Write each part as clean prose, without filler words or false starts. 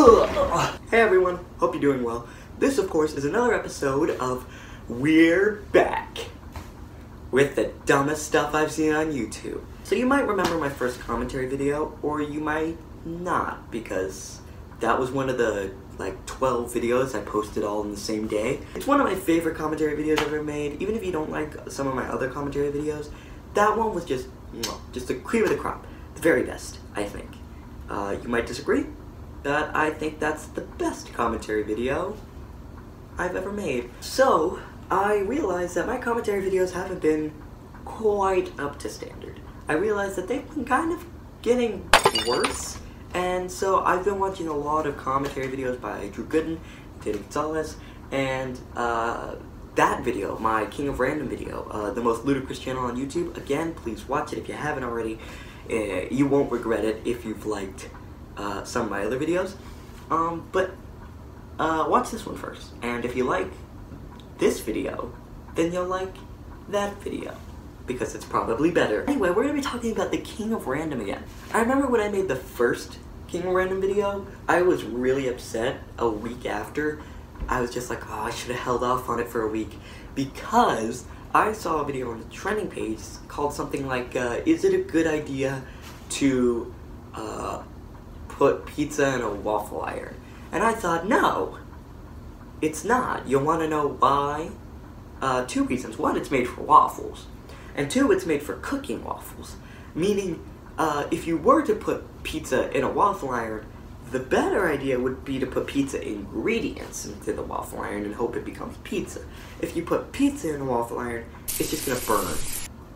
Hey everyone, hope you're doing well. This, of course, is another episode of We're Back with the dumbest stuff I've seen on YouTube. So you might remember my first commentary video, or you might not, because that was one of the, 12 videos I posted all in the same day. It's one of my favorite commentary videos I've ever made. Even if you don't like some of my other commentary videos, that one was just the cream of the crop. The very best, I think. You might disagree, but I think that's the best commentary video I've ever made. So, I realized that my commentary videos haven't been quite up to standard. I realized that they've been kind of getting worse, and so I've been watching a lot of commentary videos by Drew Gooden, Taylor Gonzalez, and that video, my King of Random video, the most ludicrous channel on YouTube. Again, please watch it if you haven't already. You won't regret it if you've liked some of my other videos. But watch this one first. And if you like this video, then you'll like that video, because it's probably better. Anyway, we're going to be talking about the King of Random again. I remember when I made the first King of Random video, I was really upset a week after. I was just like, oh, I should have held off on it for a week, because I saw a video on the trending page called something like, is it a good idea to put pizza in a waffle iron? And I thought, no, it's not. You'll want to know why. Two reasons. One, it's made for waffles. And two, it's made for cooking waffles. Meaning, if you were to put pizza in a waffle iron, the better idea would be to put pizza ingredients into the waffle iron and hope it becomes pizza. If you put pizza in a waffle iron, it's just gonna burn.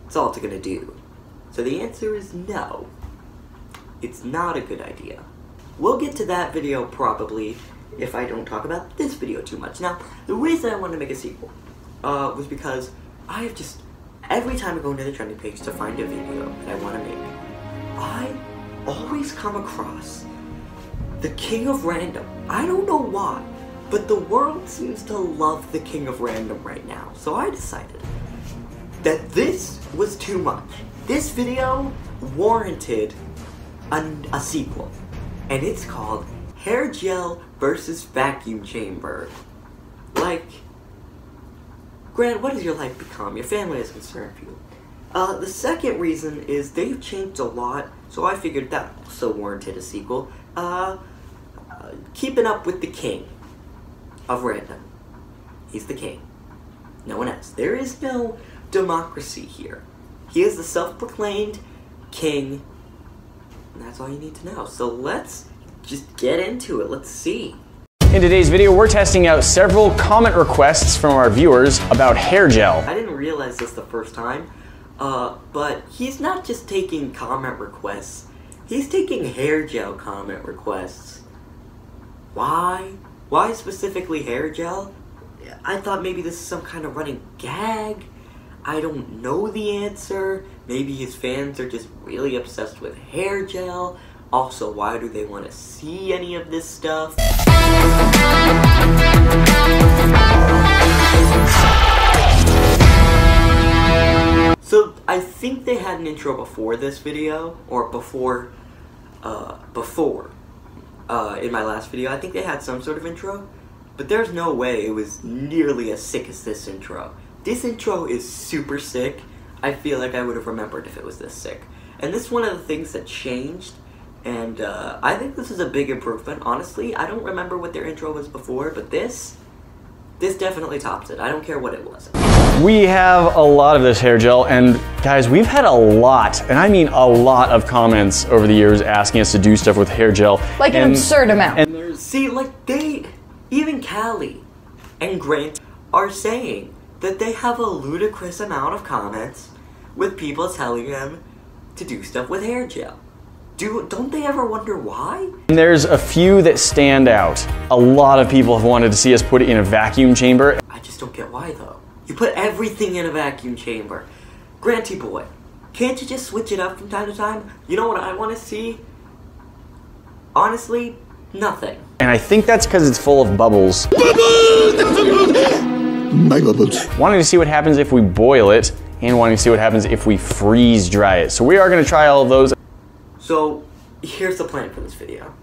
That's all it's gonna do. So the answer is no. It's not a good idea. We'll get to that video probably if I don't talk about this video too much. Now, the reason I wanted to make a sequel was because I have just, every time I go into the trending page to find a video that I want to make, I always come across the King of Random. I don't know why, but the world seems to love the King of Random right now. So I decided that this was too much. This video warranted a sequel, and it's called Hair Gel versus Vacuum Chamber. Grant, what has your life become? Your family is concerned for you. The second reason is they've changed a lot, so I figured that also warranted a sequel. Keeping up with the King of Random. He's the king. No one else. There is no democracy here. He is the self-proclaimed king, and that's all you need to know. So let's just get into it. Let's see. In today's video, we're testing out several comment requests from our viewers about hair gel. I didn't realize this the first time, but he's not just taking comment requests. He's taking hair gel comment requests. Why? Why specifically hair gel? I thought maybe this is some kind of running gag. I don't know the answer. Maybe his fans are just really obsessed with hair gel. Also, why do they want to see any of this stuff? So, I think they had an intro before this video, or before, in my last video. I think they had some sort of intro, but there's no way it was nearly as sick as this intro. This intro is super sick. I feel like I would have remembered if it was this sick. And this is one of the things that changed, and I think this is a big improvement. Honestly, I don't remember what their intro was before, but this definitely tops it. I don't care what it was. We have a lot of this hair gel, and guys, we've had a lot, and I mean a lot of comments over the years asking us to do stuff with hair gel. Like an absurd amount. And see, even Callie and Grant are saying that they have a ludicrous amount of comments with people telling them to do stuff with hair gel. Don't they ever wonder why? And there's a few that stand out. A lot of people have wanted to see us put it in a vacuum chamber. I just don't get why, though. You put everything in a vacuum chamber. Granty boy, can't you just switch it up from time to time? You know what I want to see? Honestly, nothing. And I think that's because it's full of bubbles. My bubbles. Wanting to see what happens if we boil it, and wanting to see what happens if we freeze dry it. So we are going to try all of those. So, here's the plan for this video.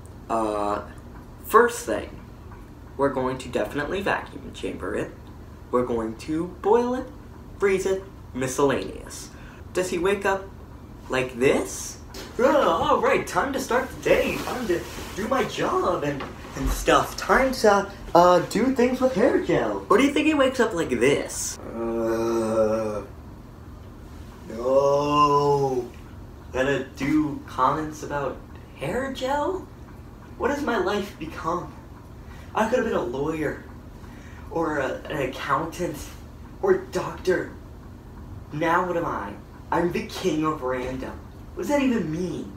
First thing, we're going to definitely vacuum chamber it. We're going to boil it, freeze it, miscellaneous. Does he wake up like this? Alright, time to start the day. Time to do my job and stuff. Time to do things with hair gel. Or do you think he wakes up like this? No. Gotta do comments about hair gel? What has my life become? I could have been a lawyer, or an accountant, or a doctor. Now what am I? I'm the king of random. What does that even mean?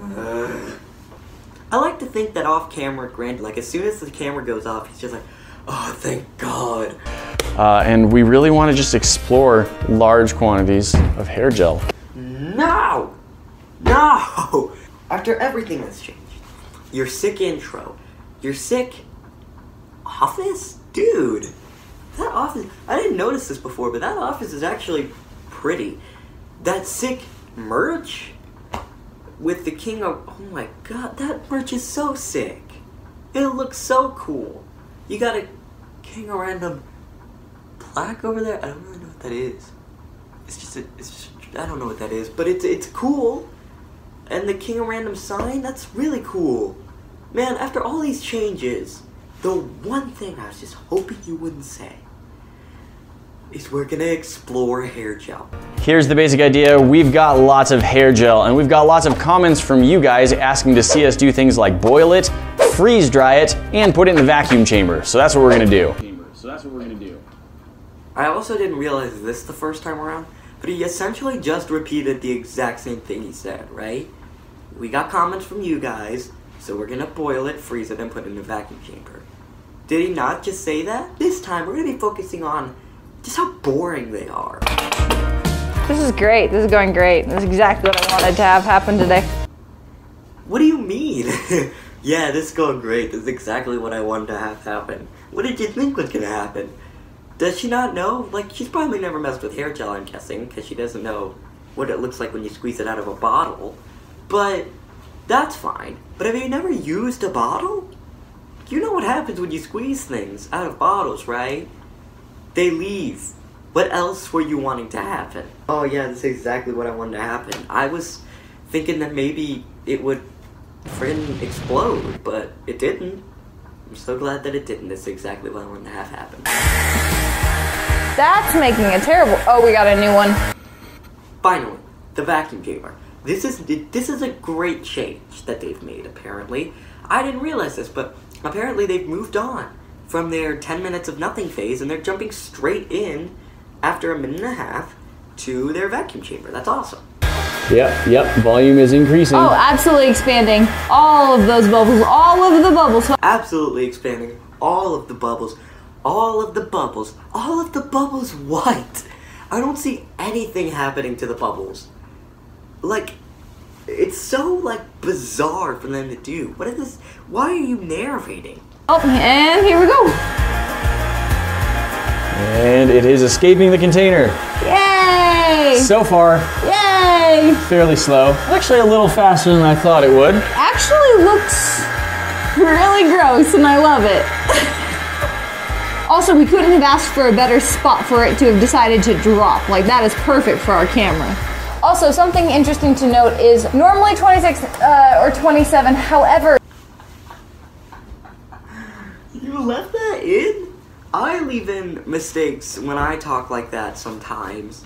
I like to think that off camera, Grant, like as soon as the camera goes off, he's just like, oh, thank God. And we really want to just explore large quantities of hair gel. No! No! After everything that's changed, your sick intro, your sick office? Dude, that office, I didn't notice this before, but that office is actually pretty. That sick merch with the king of, oh my God, that merch is so sick. It looks so cool. You got a king of random plaque over there. I don't really know what that is. It's just I don't know what that is, but it's cool. And the king of random sign, that's really cool. Man, after all these changes, the one thing I was just hoping you wouldn't say is we're gonna explore hair gel. Here's the basic idea. We've got lots of hair gel, and we've got lots of comments from you guys asking to see us do things like boil it, freeze dry it, and put it in the vacuum chamber. So that's what we're gonna do. I also didn't realize this the first time around, but he essentially just repeated the exact same thing he said, right? We got comments from you guys, so we're gonna boil it, freeze it, and put it in the vacuum chamber. Did he not just say that? This time, we're gonna be focusing on just how boring they are. This is great. This is going great. This is exactly what I wanted to have happen today. What do you mean? Yeah, this is going great. This is exactly what I wanted to have happen. What did you think was gonna happen? Does she not know? Like, she's probably never messed with hair gel, I'm guessing, because she doesn't know what it looks like when you squeeze it out of a bottle. But that's fine. But have you never used a bottle? You know what happens when you squeeze things out of bottles, right? They leave. What else were you wanting to happen? Oh yeah, that's exactly what I wanted to happen. I was thinking that maybe it would friggin' explode, but it didn't. I'm so glad that it didn't. That's exactly what I wanted to have happen. That's making a terrible... Oh, we got a new one. Finally, the vacuum chamber. This is a great change that they've made, apparently. I didn't realize this, but apparently they've moved on from their 10 minutes of nothing phase, and they're jumping straight in after a minute and a half to their vacuum chamber. That's awesome. Yep, volume is increasing. Oh, absolutely expanding all of those bubbles, all of the bubbles. Absolutely expanding all of the bubbles, all of the bubbles, all of the bubbles. What? I don't see anything happening to the bubbles. Like, it's so, like, bizarre for them to do. What is this? Why are you narrating? Oh, and here we go. And it is escaping the container. Yay! So far, Yay! fairly slow. Actually a little faster than I thought it would. Actually looks really gross, and I love it. Also, we couldn't have asked for a better spot for it to have decided to drop. Like, that is perfect for our camera. Also, something interesting to note is normally 26 or 27, however... You left that in? I leave in mistakes when I talk like that sometimes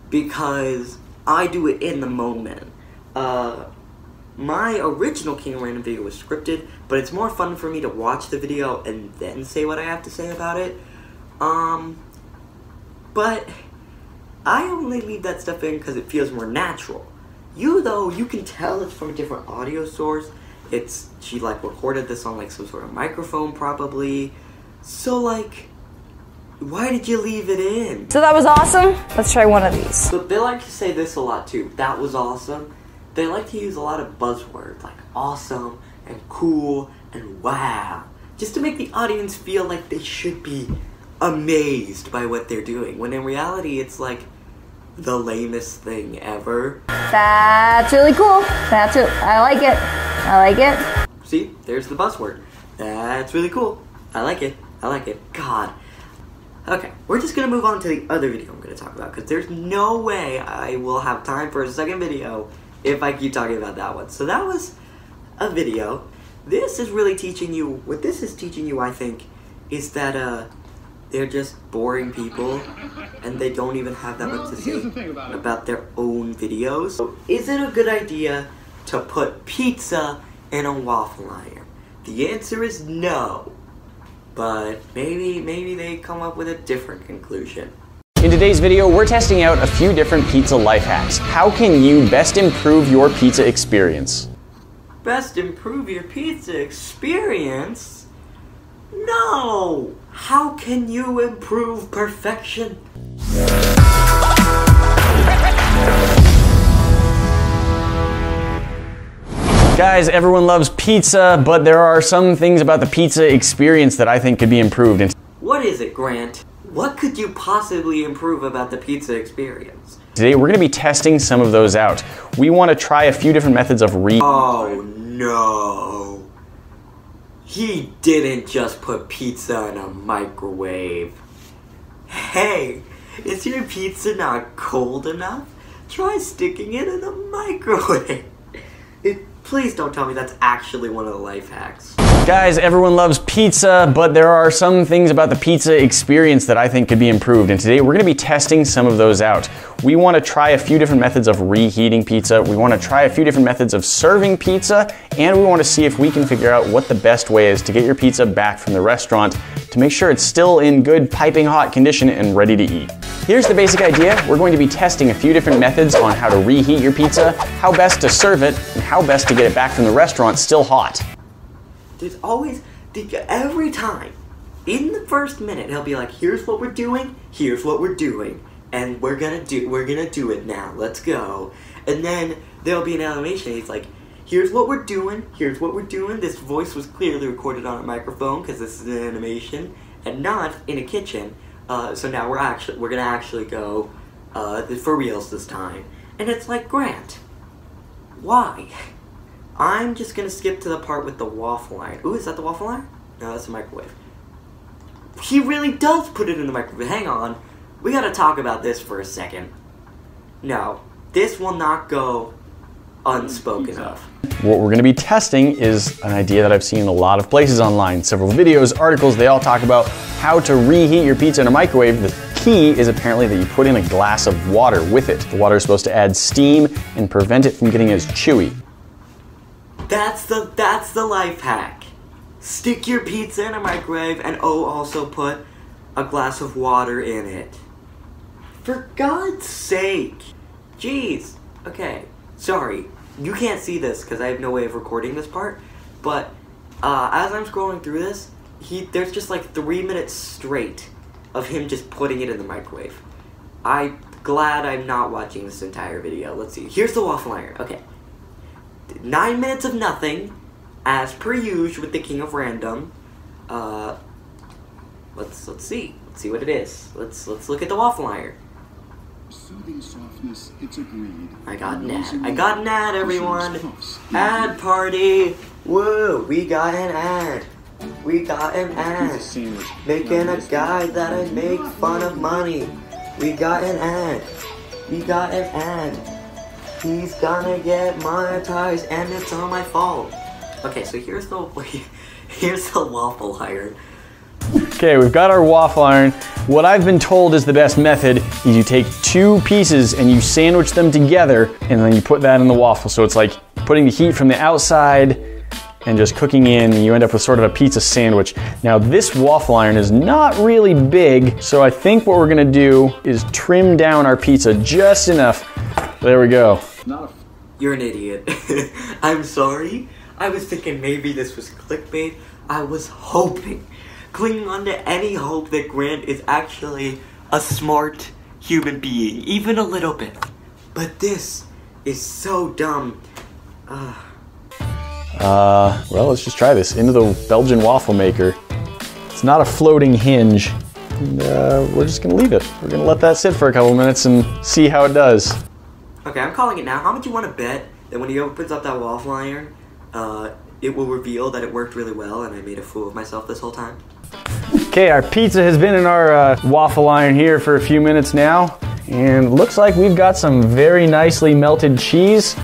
because I do it in the moment. My original King of Random video was scripted, but it's more fun for me to watch the video and then say what I have to say about it. But I only leave that stuff in because it feels more natural. You, though, you can tell it's from a different audio source. She, like, recorded this on, like, some sort of microphone, probably. So, like, why did you leave it in? So that was awesome. Let's try one of these. But they like to say this a lot, too. That was awesome. They like to use a lot of buzzwords, like awesome, and cool, and wow. Just to make the audience feel like they should be amazed by what they're doing. When in reality, it's, like, the lamest thing ever. That's really cool. I like it. I like it. See, there's the buzzword. That's really cool. I like it. I like it. God. Okay, we're just gonna move on to the other video I'm gonna talk about, because there's no way I will have time for a second video if I keep talking about that one. So that was a video. This is really teaching you, what this is teaching you, I think, is that they're just boring people and they don't even have that much to say about their own videos. So is it a good idea to put pizza in a waffle iron? The answer is no. But maybe they come up with a different conclusion. In today's video, we're testing out a few different pizza life hacks. How can you best improve your pizza experience? Best improve your pizza experience? No! How can you improve perfection? Guys, everyone loves pizza, but there are some things about the pizza experience that I think could be improved. What is it, Grant? What could you possibly improve about the pizza experience? Today, we're gonna be testing some of those out. We wanna try a few different methods of Oh no. He didn't just put pizza in a microwave. Hey, is your pizza not cold enough? Try sticking it in a microwave. Please don't tell me that's actually one of the life hacks. Guys, everyone loves pizza, but there are some things about the pizza experience that I think could be improved. And today we're gonna be testing some of those out. We wanna try a few different methods of reheating pizza. We wanna try a few different methods of serving pizza. And we wanna see if we can figure out what the best way is to get your pizza back from the restaurant to make sure it's still in good piping hot condition and ready to eat. Here's the basic idea. We're going to be testing a few different methods on how to reheat your pizza, how best to serve it, and how best to get it back from the restaurant still hot. There's always, every time, in the first minute, he'll be like, here's what we're doing, and we're gonna do it now, let's go. And then there'll be an animation, he's like, here's what we're doing, this voice was clearly recorded on a microphone, because this is an animation, and not in a kitchen. So now we're gonna actually go for reals this time. And it's like, Grant, why? I'm just gonna skip to the part with the waffle iron. Ooh, is that the waffle iron? No, that's the microwave. He really does put it in the microwave. Hang on, we gotta talk about this for a second. No, this will not go unspoken of. What we're gonna be testing is an idea that I've seen in a lot of places online. Several videos, articles, they all talk about how to reheat your pizza in a microwave. The key is apparently that you put in a glass of water with it. The water is supposed to add steam and prevent it from getting as chewy. That's the life hack. Stick your pizza in a microwave and also put a glass of water in it. For God's sake. Jeez. Okay, sorry. You can't see this because I have no way of recording this part, but as I'm scrolling through this, there's just like 3 minutes straight of him just putting it in the microwave. I'm glad I'm not watching this entire video. Let's see. Here's the waffle iron. Okay. 9 minutes of nothing, as per usual with the King of Random. Let's see. Let's see what it is. Let's look at the waffle iron. Soothing softness, it's agreed. I got an ad, everyone. Ad party. Whoa, we got an ad. Making a guy that I make fun of money. We got an ad. He's gonna get monetized and it's all my fault. Okay, so here's the waffle iron. Okay, we've got our waffle iron. What I've been told is the best method is you take 2 pieces and you sandwich them together and then you put that in the waffle. So it's like putting the heat from the outside and just cooking in, and you end up with sort of a pizza sandwich. Now this waffle iron is not really big, so I think what we're gonna do is trim down our pizza just enough. There we go. You're an idiot. I'm sorry. I was thinking maybe this was clickbait. I was hoping, clinging on to any hope that Grant is actually a smart human being, even a little bit. But this is so dumb. Well, let's just try this. Into the Belgian waffle maker. It's not a floating hinge. And, we're just gonna leave it. We're gonna let that sit for a couple minutes and see how it does. Okay, I'm calling it now. How much you want to bet that when he opens up that waffle iron, it will reveal that it worked really well and I made a fool of myself this whole time. Okay, our pizza has been in our waffle iron here for a few minutes now, and looks like we've got some very nicely melted cheese.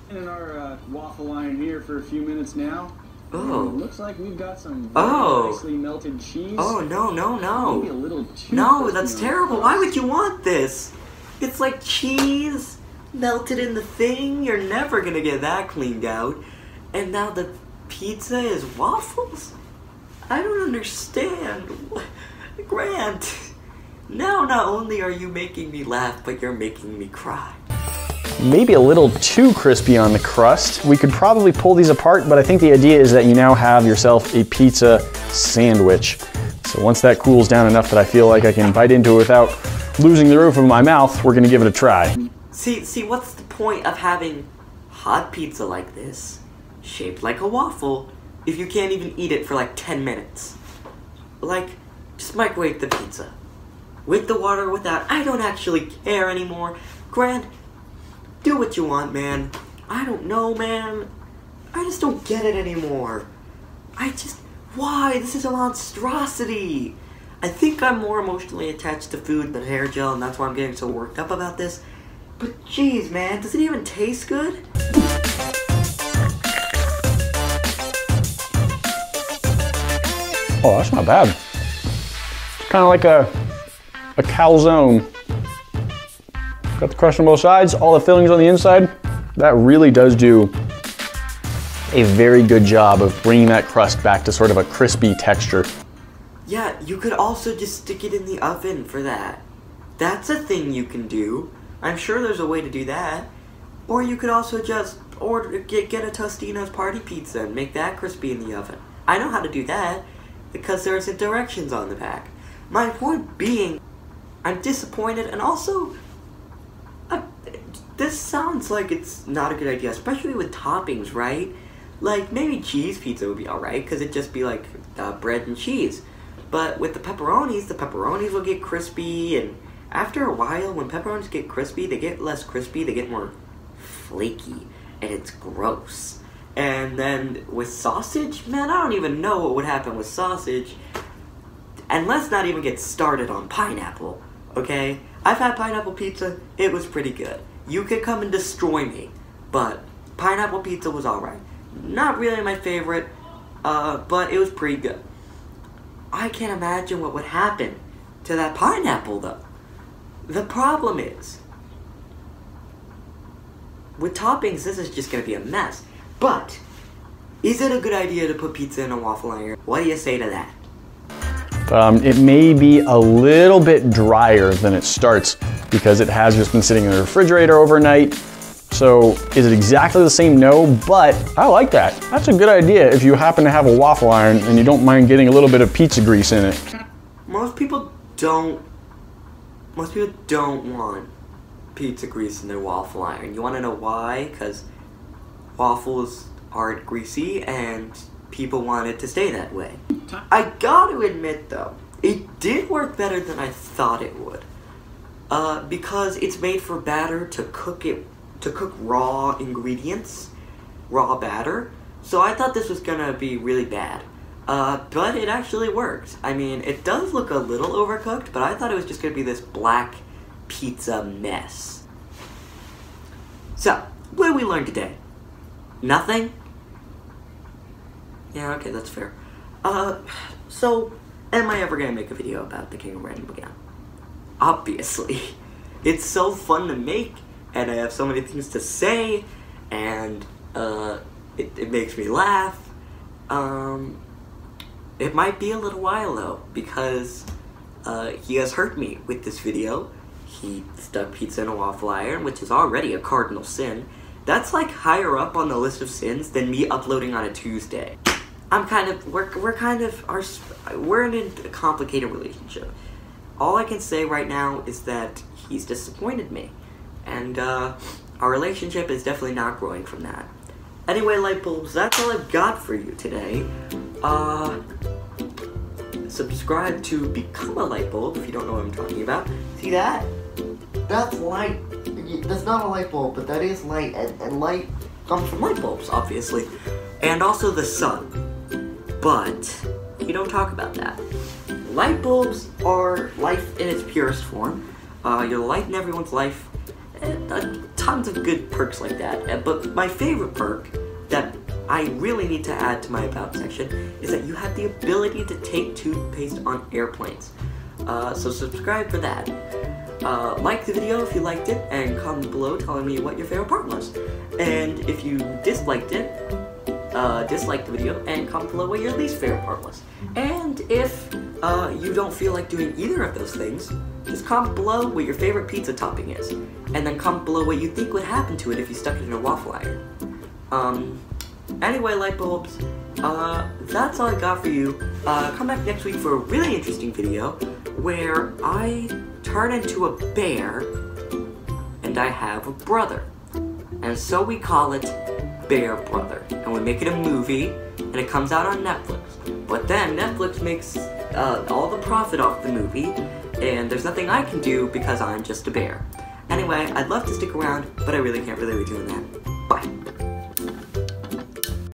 In our waffle iron here for a few minutes now. Oh. Looks like we've got some very nicely melted cheese. Oh, no. Maybe a little too No, that's terrible. Why would you want this? It's like cheese melted in the thing. You're never gonna get that cleaned out. And now the pizza is waffles? I don't understand. Grant, now not only are you making me laugh, but you're making me cry. Maybe a little too crispy on the crust. We could probably pull these apart, but I think the idea is that you now have yourself a pizza sandwich. So once that cools down enough that I feel like I can bite into it without losing the roof of my mouth, we're gonna give it a try. See, what's the point of having hot pizza like this, shaped like a waffle, if you can't even eat it for like 10 minutes? Like, just microwave the pizza. With the water, without, I don't actually care anymore. Grant, do what you want, man. I don't know, man. I just don't get it anymore. Why? This is a monstrosity. I think I'm more emotionally attached to food than hair gel, and that's why I'm getting so worked up about this. But jeez, man, does it even taste good? Oh, that's not bad. It's kind of like a calzone. Got the crust on both sides, all the fillings on the inside. That really does do a very good job of bringing that crust back to sort of a crispy texture. Yeah, you could also just stick it in the oven for that. That's a thing you can do. I'm sure there's a way to do that. Or you could also just get a Tostino's party pizza and make that crispy in the oven. I know how to do that because there's directions on the back. My point being, I'm disappointed, and also this sounds like it's not a good idea, especially with toppings, right? Like, maybe cheese pizza would be alright, because it'd just be like bread and cheese. But with the pepperonis will get crispy, and after a while, when pepperonis get crispy, they get less crispy, they get more flaky, and it's gross. And then with sausage, man, I don't even know what would happen with sausage. And let's not even get started on pineapple, okay? I've had pineapple pizza, it was pretty good. You could come and destroy me, but pineapple pizza was alright. Not really my favorite, but it was pretty good. I can't imagine what would happen to that pineapple, though. The problem is, with toppings, this is just going to be a mess. But, is it a good idea to put pizza in a waffle iron? What do you say to that? It may be a little bit drier than it starts because it has just been sitting in the refrigerator overnight. So is it exactly the same? No, but I like that. That's a good idea if you happen to have a waffle iron and you don't mind getting a little bit of pizza grease in it. Most people don't want pizza grease in their waffle iron. You want to know why? Because waffles aren't greasy and people want it to stay that way. I gotta admit though, it did work better than I thought it would. Because it's made for batter to cook raw ingredients, raw batter. So I thought this was gonna be really bad. But it actually worked. I mean, it does look a little overcooked, but I thought it was just gonna be this black pizza mess. So, what did we learn today? Nothing? Yeah, okay, that's fair. So, am I ever gonna make a video about the King of Random again? Obviously. It's so fun to make, and I have so many things to say, and, it makes me laugh. It might be a little while, though, because, he has hurt me with this video. He stuck pizza in a waffle iron, which is already a cardinal sin. That's, like, higher up on the list of sins than me uploading on a Tuesday. We're in a complicated relationship. All I can say right now is that he's disappointed me. And, our relationship is definitely not growing from that. Anyway, light bulbs, that's all I've got for you today. Subscribe to become a light bulb if you don't know what I'm talking about. See that? That's light. That's not a light bulb, but that is light, and light comes from light bulbs, obviously. and also the sun. But you don't talk about that. Light bulbs are life in its purest form. You'll lighten everyone's life. Tons of good perks like that. But my favorite perk that I really need to add to my About section is that you have the ability to take toothpaste on airplanes. So subscribe for that. Like the video if you liked it, and comment below telling me what your favorite part was. And if you disliked it, dislike the video, and comment below what your least favorite part was. And if you don't feel like doing either of those things, just comment below what your favorite pizza topping is. And then comment below what you think would happen to it if you stuck it in a waffle iron. Anyway, light bulbs, that's all I got for you. Come back next week for a really interesting video where I turn into a bear and I have a brother. And so we call it Bear Brother. And we make it a movie and it comes out on Netflix. But then Netflix makes all the profit off the movie, and there's nothing I can do because I'm just a bear. Anyway, I'd love to stick around, but I really can't really be doing that. Bye.